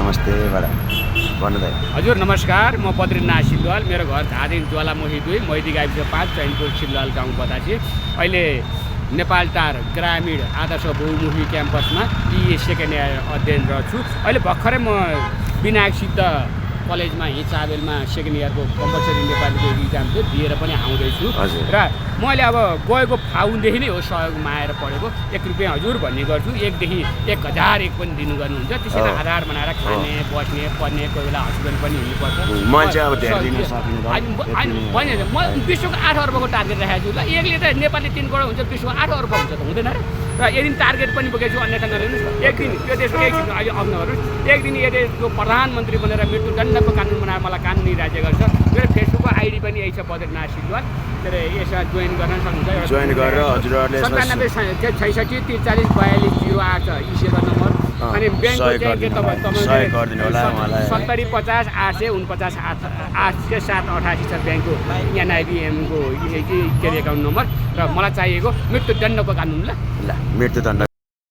नमस्ते बडा भन्नु दाइ। हजुर नमस्कार, म बद्रीनाथ सिलवाल। मेरो घर धादिङ ज्वालामुखी 2 मैदी गाविस 5 चैनपुर सिलवाल गाउँ बतासे। अहिले नेपाल टार ग्रामीण आदर्श बहुमुखी क्याम्पसमा बिए सेकेन्ड इयर अध्ययनरत छु। अहिले भर्खरै म विनायक सिद्ध कलेजमा हिसाबेलमा सेकेन्ड इयरको कम्पलसरी नेपालीको इक्जाम चाहिँ दिएर पनि आउँदैछु। र मैले अब गएको फाउन्डेसन नै हो सहयोगमा आएर पढेको। 1 रुपियाँ हजुर भन्ने गर्छु, 1 देखि 1001 पनि दिनु गर्नुहुन्छ। त्यसैले आधार बनाएर खाने बस्ने पर्ने कोही बेला हस्पिटल पनि हिँड्नुपर्छ। म चाहिँ अब ध्यान दिन सकिँदैन। म विश्वको 8 अर्बको टार्गेट राखेको छु। ल एकले त नेपालले 3 करोड हुन्छ, विश्वको 8 अर्ब हुन्छ त हुँदैन र। र यदि टार्गेट पनि बोकेको छु, अन्यथा नलिनुहोस्। एक दिन यो देशको एक दिन अहिले अग्न गर्नुहोस्। एक दिन यो देशको प्रधानमन्त्री बनेर मृत्युदण्डको कानुन बनाएर मलाई कानुनी राज्य गर्छ। मेरो फेसबुकको आइडी पनि यही छ, बद्रीनाथ सिलवाल। के अरे यसमा जोइन गर्न सक्नुहुन्छ। जोइन गरेर हजुरहरूले 97 66 43 42 08 यी सेवा नम्बर। अनि ब्याङ्कको चाहिँ के तपाईँ सहयोग गरिदिनु होला मलाई। 70 50 849 80788 छ ब्याङ्कको एनआइबिएमको के अरे एकाउन्ट नम्बर। र मलाई चाहिएको मृत्युदण्डको कानुन। ल मृत्युदण्ड